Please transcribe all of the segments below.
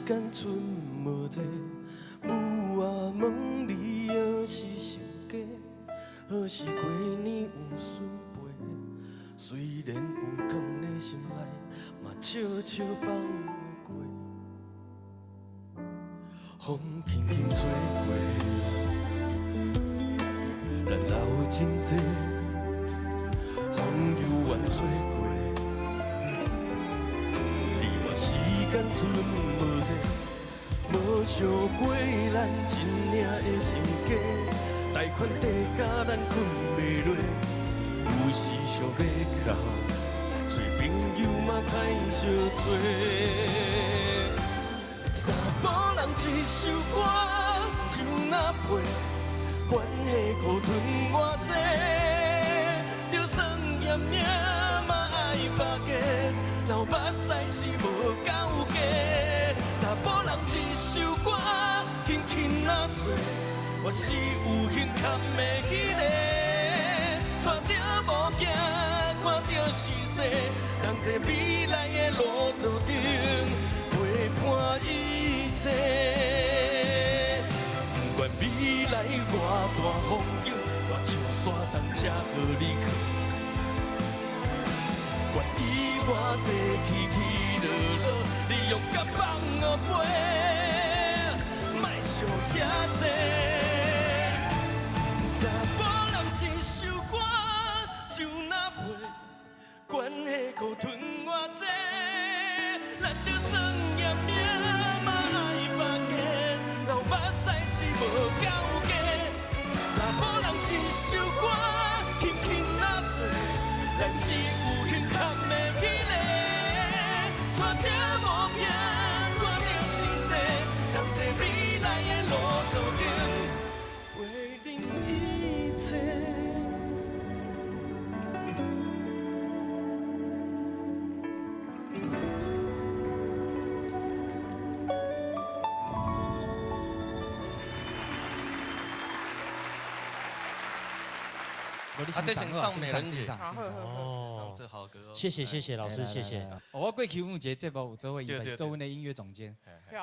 间剩无多，母啊问你还是想家？何时过年有孙陪？虽然有藏在心内，嘛悄悄放过。风轻轻吹过，咱留真多，风悠远吹过。 时间剩无多，无想过咱真正的心家，贷款地甲咱困袂落，有时想要哭，找朋友嘛歹相找。查甫人一首歌就那配，关系苦吞偌济，就算嫌命嘛爱巴结。 流目屎是无够价，查甫人一首歌，轻轻啊碎，我是有幸扛袂起个，带着无惊，看着是世，同在未来的路途中陪伴一切。不管未来偌大风雨，我像山东车予你去。 管伊偌济起起落落，你勇敢放我飞，莫想遐济。查甫人一首歌就那配，关系苦吞偌济，咱就算嫌命嘛爱巴结，流目屎是无够价。查甫人一首歌轻轻啊碎，咱是有幸。 这先上美人节，哦，这好歌哦。谢谢老师，谢谢。我过去有一个节目有做过，伊嘛是做阮的音乐总监，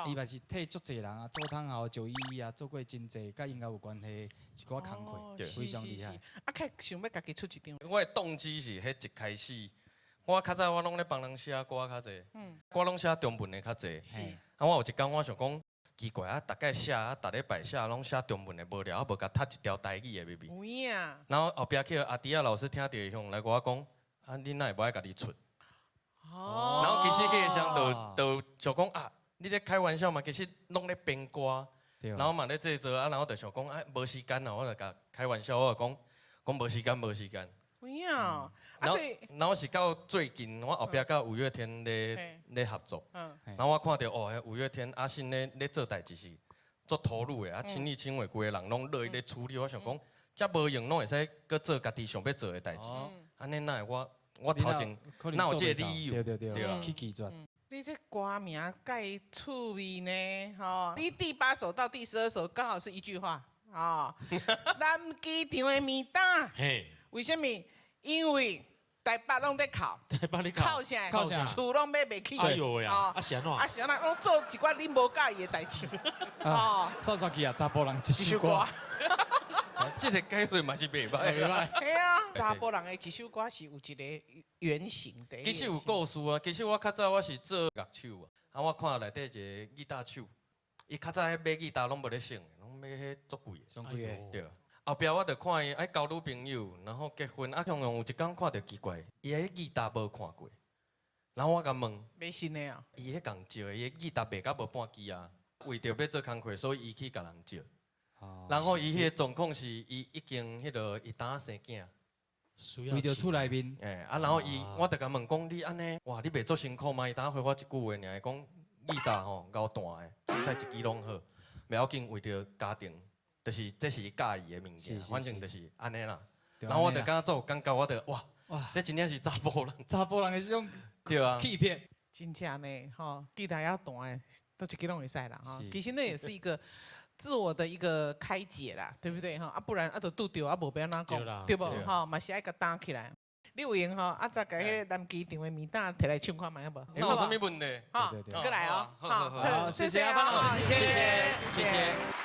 伊嘛是替足侪人啊，周汤豪、911啊，做过真侪甲音乐有关系一寡工课，非常厉害。啊，较想要家己出一张。我的动机是迄一开始，我较早我拢咧帮人写歌较济，我拢写中文的较济。啊，我有一天我想讲。 奇怪啊！大概写啊，逐礼拜写拢写中文的无聊，啊无甲读一条台语的咪咪。有影。然后后壁去阿迪亚老师听到向来甲我讲，啊，你哪会无爱家己出？哦。然后其实迄个时就想讲啊，你咧开玩笑嘛？其实拢咧编歌，然后嘛咧制作啊，然后就想讲啊，无时间啊，我就甲开玩笑，我就讲无时间，无时间。有影。啊，然后是到最近，我后壁甲五月天咧合作，然后我看到哦，五月天阿信咧做代志是足投入的，啊亲力亲为，规个人拢乐意咧处理。我想讲，遮无用，拢会使搁做家己想要做的代志。安尼哪会我头前哪有这个理由？对，去拒绝。你这歌名介趣味呢？吼，你第8首到第12首刚好是一句话啊。南机场的面搭，为什么？因为台北拢在哭，台北你哭啥？哭啥？厝拢买袂起。哎呦喂啊！啊是安怎？啊是安怎？拢做一寡你无介意的代志。哦，算算去啊，查甫人一首歌。这个解说嘛是袂歹。系啊，查甫人的一首歌是有一个原型的。其实有故事啊，其实我较早我是做乐手啊，我看内底一个吉他手，伊较早迄买吉他拢无咧省，拢买迄足贵的，上贵的。对。后壁我就看伊爱交女朋友，然后结婚，啊，常常有一天看到奇怪，伊个吉他无看过，然后我甲问，买新的啊？伊迄共借的，伊个吉他卖甲无半支啊，为着要做工课，所以伊去甲人借。然后伊迄个状况是，伊已经迄个伊当生囝，为着厝内面，然后我就甲问讲，你安尼，哇，你袂做辛苦吗？伊当回我一句话尔，伊讲吉他吼够大个，凊彩一支拢好，袂要紧，为着家庭。就是这是伊介意的物件，反正就是安尼啦。然后我就感觉感觉我就哇，这真正是查甫人，查甫人的这种对啊，欺骗。真正呢，吼，吉他要大的，都一支拢会使啦，哈。其实那也是一个自我的一个开解啦，对不对哈？啊，不然啊，就拄着啊，无要安怎讲，对不？哈，嘛是爱甲担起来。你有闲吼，再甲迄南机场的面蛋摕来唱看卖好无？那有啥物问题？好，对，过来哦。好，好，谢谢阿邦老师，谢谢。